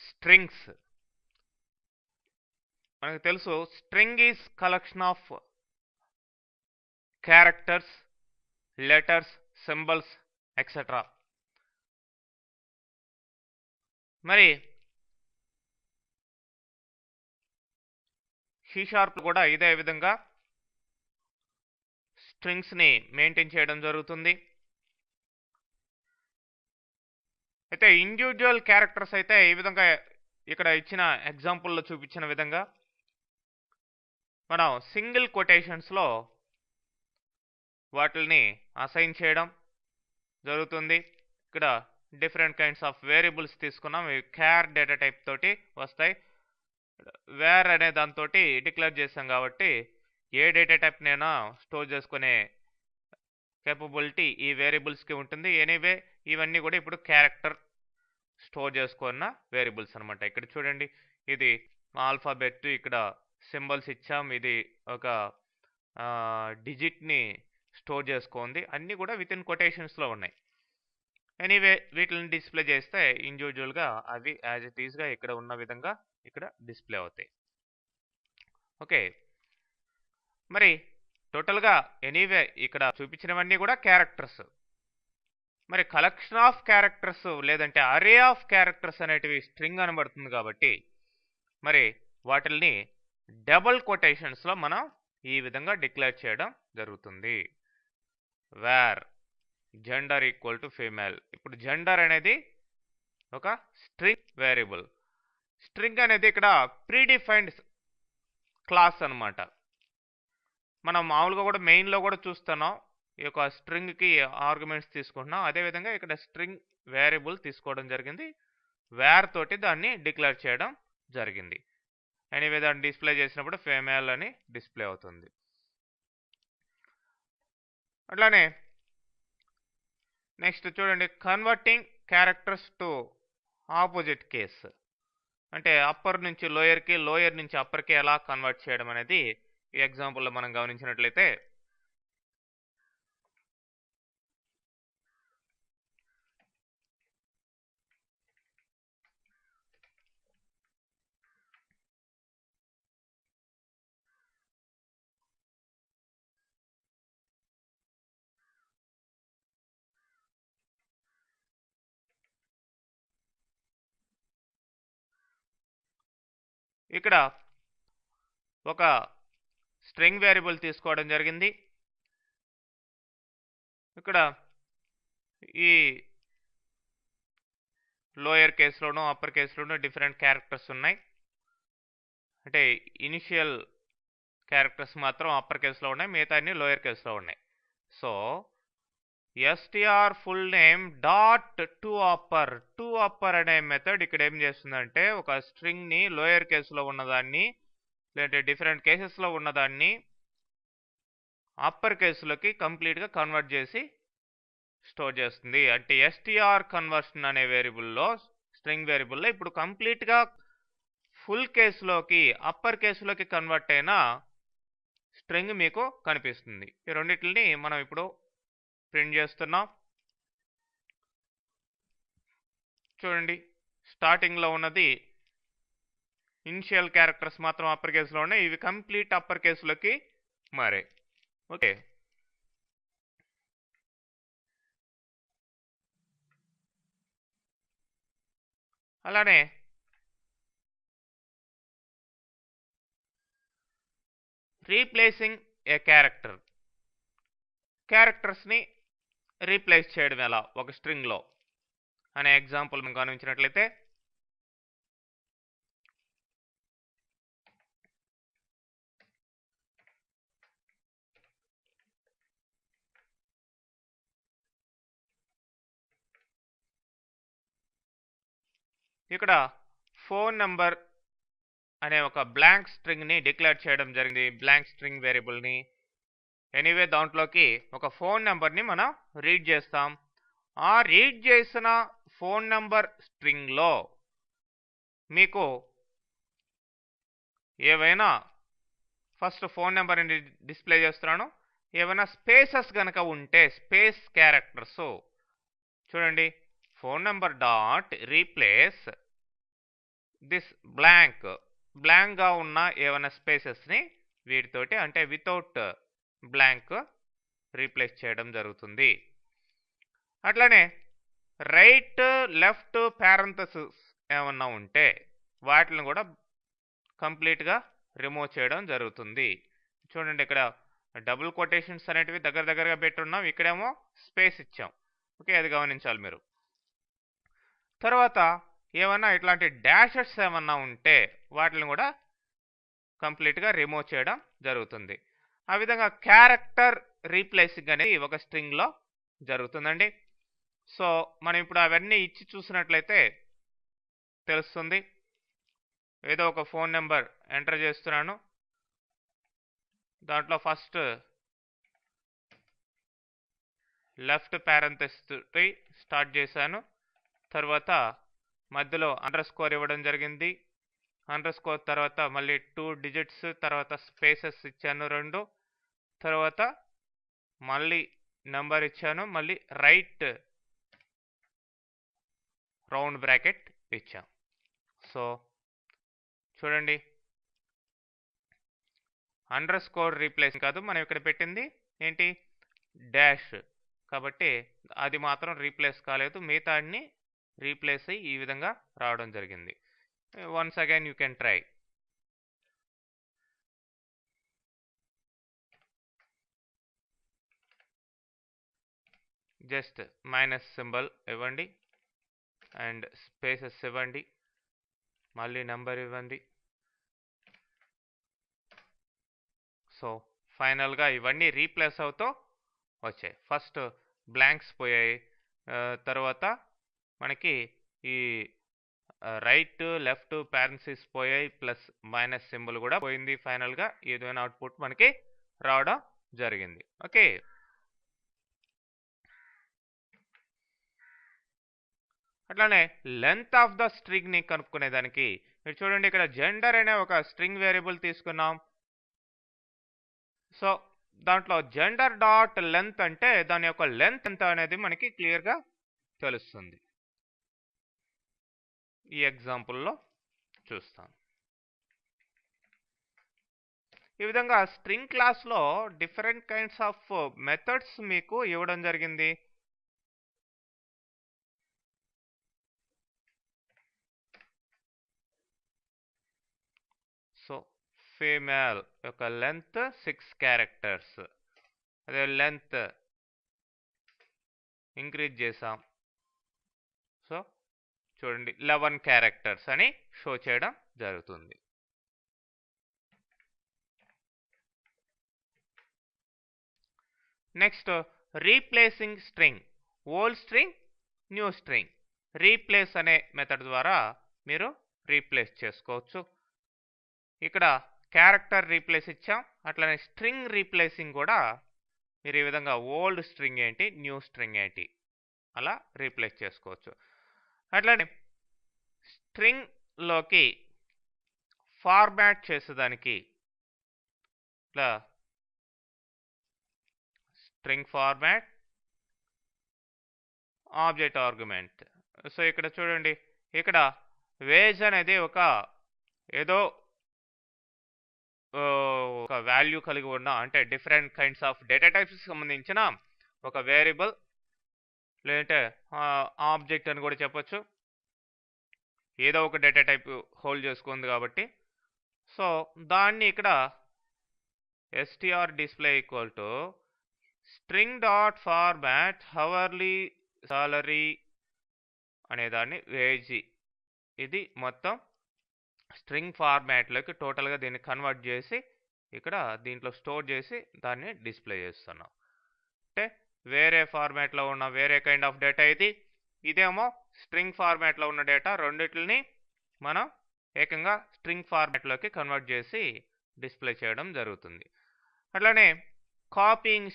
Strings. మనకు తెలుసు string is collection of characters, letters, symbols etcetera. మరి సి షార్ప్ కూడా ఇదే విధంగా స్ట్రింగ్స్ని మెయింటైన్ చేయడం జరుగుతుంది. అయితే ఇండివిజువల్ క్యారెక్టర్స్ అయితే ఈ విధంగా ఇక్కడ ఇచ్చిన ఎగ్జాంపుల్లో చూపించిన విధంగా మనం సింగిల్ కొటేషన్స్లో వాటిని అసైన్ చేయడం జరుగుతుంది. ఇక్కడ డిఫరెంట్ కైండ్స్ ఆఫ్ వేరియబుల్స్ తీసుకున్నాం. ఇవి క్యార్ డేటా టైప్ తోటి వస్తాయి. వేర్ అనే దాంతో డిక్లేర్ చేసాం కాబట్టి ఏ డేటా టైప్నైనా స్టోర్ చేసుకునే కేపబిలిటీ ఈ వేరియబుల్స్కి ఉంటుంది. ఎనీవే ఇవన్నీ కూడా ఇప్పుడు క్యారెక్టర్ స్టోర్ చేసుకున్న వేరియబుల్స్ అనమాట. ఇక్కడ చూడండి, ఇది ఆల్ఫాబెట్, ఇక్కడ సింబల్స్ ఇచ్చాం, ఇది ఒక డిజిట్ని స్టోర్ చేసుకోండి. అన్నీ కూడా విత్ ఇన్ కొటేషన్స్లో ఉన్నాయి. ఎనీవే వీటిని డిస్ప్లే చేస్తే ఇండివిజువల్గా అవి యాజ్ ఇట్ ఈస్గా ఇక్కడ ఉన్న విధంగా ఇక్కడ డిస్ప్లే అవుతాయి. ఓకే, మరి టోటల్గా ఎనీవే ఇక్కడ చూపించినవన్నీ కూడా క్యారెక్టర్స్. మరి కలెక్షన్ ఆఫ్ క్యారెక్టర్స్ లేదంటే అరే ఆఫ్ క్యారెక్టర్స్ అనేటివి స్ట్రింగ్ అనబడుతుంది కాబట్టి మరి వాటిల్ని డబుల్ కొటేషన్స్లో మనం ఈ విధంగా డిక్లేర్ చేయడం జరుగుతుంది. Where gender equal to female. ఇప్పుడు జెండర్ అనేది ఒక స్ట్రింగ్ వేరియబుల్. స్ట్రింగ్ అనేది ఇక్కడ ప్రీడిఫైన్డ్ క్లాస్ అనమాట. మనం మామూలుగా కూడా మెయిన్లో కూడా చూస్తున్నాం, ఈ యొక్క స్ట్రింగ్కి ఆర్గ్యుమెంట్స్ తీసుకుంటున్నాం. అదేవిధంగా ఇక్కడ స్ట్రింగ్ వేరియబుల్ తీసుకోవడం జరిగింది, వేర్ తోటి దాన్ని డిక్లేర్ చేయడం జరిగింది. ఎనీవే దాన్ని డిస్ప్లే చేసినప్పుడు ఫీమేల్ అని డిస్ప్లే అవుతుంది. అట్లానే నెక్స్ట్ చూడండి, converting characters to opposite case. అంటే అప్పర్ నుంచి లోయర్కి, లోయర్ నుంచి అప్పర్కి ఎలా కన్వర్ట్ చేయడం అనేది ఈ ఎగ్జాంపుల్లో మనం గమనించినట్లయితే ఇక్కడ ఒక స్ట్రింగ్ వేరియబుల్ తీసుకోవడం జరిగింది. ఇక్కడ ఈ లోయర్ కేసులోనూ అప్పర్ కేసులోనూ డిఫరెంట్ క్యారెక్టర్స్ ఉన్నాయి. అంటే ఇనిషియల్ క్యారెక్టర్స్ మాత్రం అప్పర్ కేసులో ఉన్నాయి, మిగతా అన్ని లోయర్ కేసులో ఉన్నాయి. So STR full name dot to upper అనే మెథడ్ ఇక్కడ ఏం చేస్తుందంటే ఒక స్ట్రింగ్ని లోయర్ కేసులో ఉన్నదాన్ని లేదంటే డిఫరెంట్ కేసెస్లో ఉన్నదాన్ని అప్పర్ కేసులోకి కంప్లీట్గా కన్వర్ట్ చేసి స్టోర్ చేస్తుంది. అంటే ఎస్టిఆర్ కన్వర్షన్ అనే వేరియబుల్లో, స్ట్రింగ్ వేరియబుల్లో ఇప్పుడు కంప్లీట్గా ఫుల్ కేసులోకి అప్పర్ కేసులోకి కన్వర్ట్ అయిన స్ట్రింగ్ మీకు కనిపిస్తుంది. ఈ రెండింటిని మనం ఇప్పుడు ప్రింట్ చేస్తున్నాం. చూడండి, స్టార్టింగ్లో ఉన్నది ఇనిషియల్ క్యారెక్టర్స్ మాత్రం అప్పర్ కేసులో ఉన్నాయి, ఇవి కంప్లీట్ అప్పర్ కేసులోకి మారాయి. ఓకే, అలానే రీప్లేసింగ్ ఏ క్యారెక్టర్స్ని రీప్లేస్ చేయడం ఎలా ఒక స్ట్రింగ్లో అనే ఎగ్జాంపుల్ మనం గమనించినట్లయితే ఇక్కడ ఫోన్ నెంబర్ అనే ఒక బ్లాంక్ స్ట్రింగ్ని డిక్లేర్ చేయడం జరిగింది, బ్లాంక్ స్ట్రింగ్ వేరియబుల్ని. ఎనీవే దాంట్లోకి ఒక ఫోన్ నెంబర్ని మనం రీడ్ చేస్తాం. ఆ రీడ్ చేసిన ఫోన్ నెంబర్ స్ట్రింగ్లో మీకు ఏవైనా ఫస్ట్ ఫోన్ నెంబర్ని డిస్ప్లే చేస్తున్నాను, ఏమైనా స్పేసెస్ కనుక ఉంటే స్పేస్ క్యారెక్టర్స్ చూడండి, phone number dot replace this బ్లాంక్గా ఉన్న ఏమైనా స్పేసెస్ని వీటితోటి అంటే వితౌట్ బ్లాంక్ రీప్లేస్ చేయడం జరుగుతుంది. అట్లనే రైట్ లెఫ్ట్ ప్యారంథసిస్ ఏమన్నా ఉంటే వాటిని కూడా కంప్లీట్గా రిమూవ్ చేయడం జరుగుతుంది. చూడండి, ఇక్కడ డబుల్ కొటేషన్స్ అనేటివి దగ్గరగా పెట్టున్నాం, ఇక్కడేమో స్పేస్ ఇచ్చాం. ఓకే, అది గమనించాలి మీరు. తర్వాత ఏమన్నా ఇట్లాంటి డాషెస్ ఏమన్నా ఉంటే వాటిని కూడా కంప్లీట్గా రిమూవ్ చేయడం జరుగుతుంది. ఆ విధంగా క్యారెక్టర్ రీప్లేసింగ్ అనేది ఒక స్ట్రింగ్లో జరుగుతుందండి. సో మనం ఇప్పుడు అవన్నీ ఇచ్చి చూసినట్లయితే తెలుస్తుంది. ఏదో ఒక ఫోన్ నెంబర్ ఎంటర్ చేస్తున్నాను, దాంట్లో ఫస్ట్ లెఫ్ట్ ప్యారంథసిస్ స్టార్ట్ చేశాను, తర్వాత మధ్యలో అండర్స్కోర్ ఇవ్వడం జరిగింది, అండర్స్కోర్ తర్వాత మళ్ళీ 2 డిజిట్స్, తర్వాత స్పేసెస్ ఇచ్చాను 2, తర్వాత మళ్ళీ నెంబర్ ఇచ్చాను, మళ్ళీ రైట్ రౌండ్ బ్రాకెట్ ఇచ్చాం. సో చూడండి, అండర్స్కోర్ రీప్లేస్ కాదు, మనం ఇక్కడ పెట్టింది ఏంటి, డాష్, కాబట్టి అది మాత్రం రీప్లేస్ కాలేదు, మిగతా అన్ని రీప్లేస్ అయ్యి ఈ విధంగా రావడం జరిగింది. Once again you can try. Just minus symbol ఇవ్వండి అండ్ స్పేసెస్ ఇవ్వండి, మళ్ళీ నెంబర్ ఇవ్వండి. సో ఫైనల్గా ఇవన్నీ రీప్లేస్ అవుతూ వచ్చాయి. ఫస్ట్ బ్లాంక్స్ పోయాయి, తర్వాత మనకి ఈ రైట్ లెఫ్ట్ ప్యారెన్సిస్ పోయాయి, ప్లస్ మైనస్ సింబల్ కూడా పోయింది. ఫైనల్గా ఏదైనా అవుట్పుట్ మనకి రావడం జరిగింది. ఓకే, అట్లానే లెంత్ ఆఫ్ ద స్ట్రింగ్ని కనుక్కునేదానికి మీరు చూడండి, ఇక్కడ జెండర్ అనే ఒక స్ట్రింగ్ వేరియబుల్ తీసుకున్నాం. సో దాంట్లో జెండర్ డాట్ లెంత్ అంటే దాని యొక్క లెంత్ ఎంత అనేది మనకి క్లియర్గా తెలుస్తుంది. ఈ ఎగ్జాంపుల్లో చూస్తాం. ఈ విధంగా స్ట్రింగ్ క్లాస్లో డిఫరెంట్ కైండ్స్ ఆఫ్ మెథడ్స్ మీకు ఇవ్వడం జరిగింది. సో ఫీమేల్ యొక్క లెంత్ 6 క్యారెక్టర్స్, అదే లెంత్ ఇంక్రీజ్ చేసాం. సో చూడండి 11 క్యారెక్టర్స్ అని షో చేయడం జరుగుతుంది. Next replacing string, old string new string. Replace అనే మెథడ్ ద్వారా మీరు రీప్లేస్ చేసుకోవచ్చు. ఇక్కడ క్యారెక్టర్ రీప్లేస్ ఇచ్చాం, అట్లనే స్ట్రింగ్ రీప్లేసింగ్ కూడా మీరు ఈ విధంగా ఓల్డ్ స్ట్రింగ్ ఏంటి న్యూ స్ట్రింగ్ ఏంటి అలా రీప్లేస్ చేసుకోవచ్చు. అట్లనే స్ట్రింగ్లోకి ఫార్మాట్ చేసేదానికి ఇట్లా string format object argument. So ఇక్కడ చూడండి, ఇక్కడ వేజ్ అనేది ఒక ఏదో ఒక వాల్యూ కలిగి ఉన్న అంటే different kinds of data types సంబంధించిన ఒక వేరియబుల్ లేదంటే ఆబ్జెక్ట్ అని కూడా చెప్పొచ్చు, ఏదో ఒక డేటా టైప్ హోల్డ్ చేసుకుంది కాబట్టి. సో దాన్ని ఇక్కడ str display equal to string dot format hourly salary అనేదాన్ని వేజీ, ఇది మొత్తం స్ట్రింగ్ ఫార్మాట్లోకి టోటల్గా దీన్ని కన్వర్ట్ చేసి ఇక్కడ దీంట్లో స్టోర్ చేసి దాన్ని డిస్ప్లే చేస్తున్నాం. అంటే వేరే ఫార్మాట్లో ఉన్న వేరే కైండ్ ఆఫ్ డేటా ఇది, ఇదేమో స్ట్రింగ్ ఫార్మాట్లో ఉన్న డేటా, రెండిటిని మనం ఏకంగా స్ట్రింగ్ ఫార్మాట్లోకి కన్వర్ట్ చేసి డిస్ప్లే చేయడం జరుగుతుంది. అట్లానే కాపీయింగ్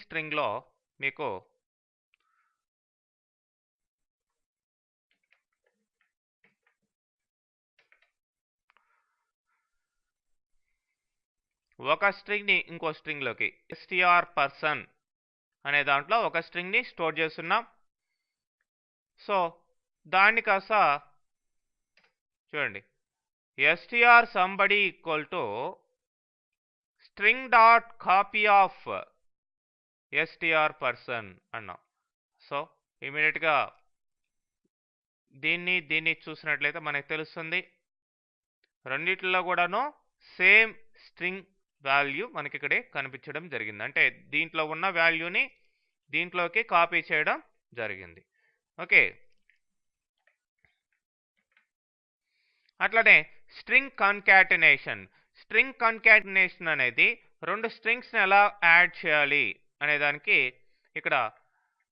స్ట్రింగ్లో మీకు ఒక స్ట్రింగ్ని ఇంకో స్ట్రింగ్లోకి str పర్సన్ అనే దాంట్లో ఒక స్ట్రింగ్ని స్టోర్ చేస్తున్నాం. సో దాన్ని కాస్త చూడండి, str somebody equal to string dot copy of str person అన్నాం. సో ఇమీడియట్గా దీన్ని చూసినట్లయితే మనకు తెలుస్తుంది రెండిట్లో కూడాను సేమ్ స్ట్రింగ్ వాల్యూ మనకి ఇక్కడే కనిపించడం జరిగింది. అంటే దీంట్లో ఉన్న వాల్యూని దీంట్లోకి కాపీ చేయడం జరిగింది. ఓకే, అట్లనే స్ట్రింగ్ కన్కాటినేషన్. స్ట్రింగ్ కన్కాటినేషన్ అనేది రెండు స్ట్రింగ్స్ని ఎలా యాడ్ చేయాలి అనే దానికి ఇక్కడ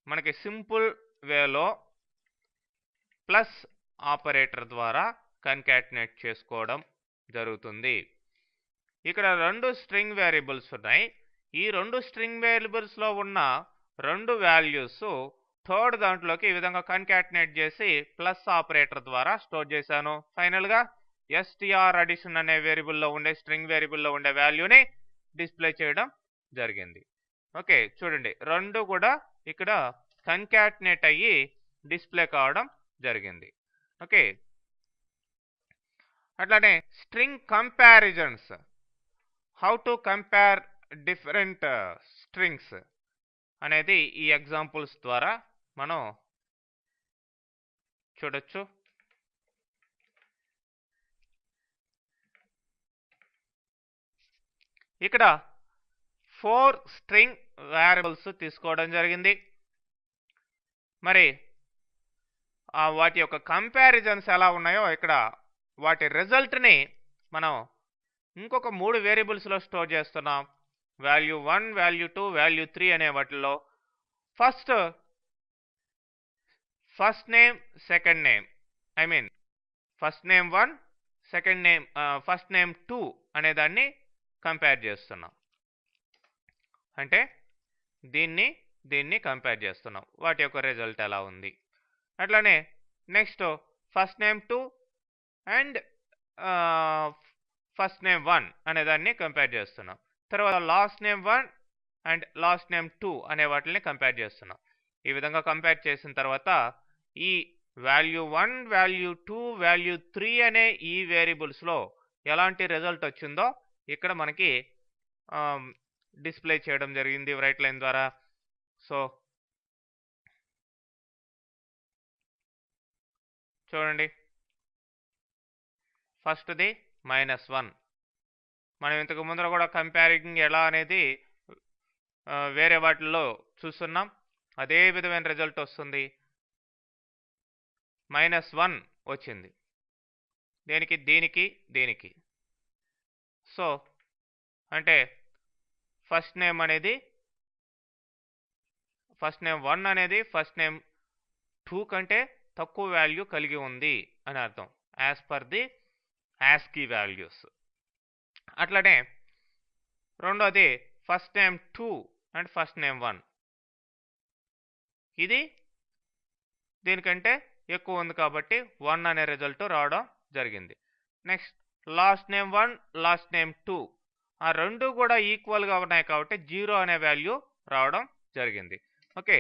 మనకి సింపుల్ వేలో ప్లస్ ఆపరేటర్ ద్వారా కన్కాటినేట్ చేసుకోవడం జరుగుతుంది. ఇక్కడ రెండు స్ట్రింగ్ వేరియబుల్స్ ఉన్నాయి. ఈ రెండు స్ట్రింగ్ వేరియబుల్స్లో ఉన్న రెండు వాల్యూస్ థర్డ్ దాంట్లోకి ఈ విధంగా కన్కాటినేట్ చేసి ప్లస్ ఆపరేటర్ ద్వారా స్టోర్ చేశాను. ఫైనల్గా str అడిషన్ అనే వేరియబుల్లో ఉండే స్ట్రింగ్ వేరియబుల్లో ఉండే వాల్యూని డిస్ప్లే చేయడం జరిగింది. ఓకే, చూడండి రెండు కూడా ఇక్కడ కన్కాటినేట్ అయ్యి డిస్ప్లే కావడం జరిగింది. ఓకే, అట్లానే string comparisons. How to compare different strings అనేది ఈ ఎగ్జాంపుల్స్ ద్వారా మనం చూడొచ్చు. ఇక్కడ 4 స్ట్రింగ్ వేరియబుల్స్ తీసుకోవడం జరిగింది. మరి వాటి యొక్క కంపారిజన్స్ ఎలా ఉన్నాయో ఇక్కడ వాటి రిజల్ట్ని మనం ఇంకొక 3 వేరియబుల్స్లో స్టోర్ చేస్తున్నాం. వాల్యూ 1, వాల్యూ 2, వాల్యూ 3 అనే వాటిల్లో first name second name, I mean first name 1, second name first name 2 అనే దాన్ని కంపేర్ చేస్తున్నాం. అంటే దీన్ని కంపేర్ చేస్తున్నాం. వాటి యొక్క రిజల్ట్ ఎలా ఉంది. అట్లానే next first name 2 and first name 1 అనే దాన్ని కంపేర్ చేస్తున్నాం. తర్వాత last name 1 and last name 2 అనే వాటిని కంపేర్ చేస్తున్నాం. ఈ విధంగా కంపేర్ చేసిన తర్వాత ఈ వాల్యూ 1, వాల్యూ 2, వాల్యూ 3 అనే ఈ వేరియబుల్స్లో ఎలాంటి రిజల్ట్ వచ్చిందో ఇక్కడ మనకి డిస్ప్లే చేయడం జరిగింది రైట్ లైన్ ద్వారా. సో చూడండి, ఫస్ట్ది -1. మనం ఇంతకు ముందర కూడా కంపారింగ్ ఎలా అనేది వేరే వాటిల్లో చూస్తున్నాం. అదే విధమైన రిజల్ట్ వస్తుంది. -1 వచ్చింది దీనికి. సో అంటే ఫస్ట్ నేమ్ 1 అనేది ఫస్ట్ నేమ్ 2 కంటే తక్కువ వాల్యూ కలిగి ఉంది అని అర్థం as per the ASCII values. అట్లనే రెండోది first name 2 and first name 1, ఇది దీనికంటే ఎక్కువ ఉంది కాబట్టి 1 అనే రిజల్ట్ రావడం జరిగింది. Next last name 1, last name 2 ఆ రెండు కూడా ఈక్వల్గా ఉన్నాయి కాబట్టి 0 అనే వాల్యూ రావడం జరిగింది. ఓకే,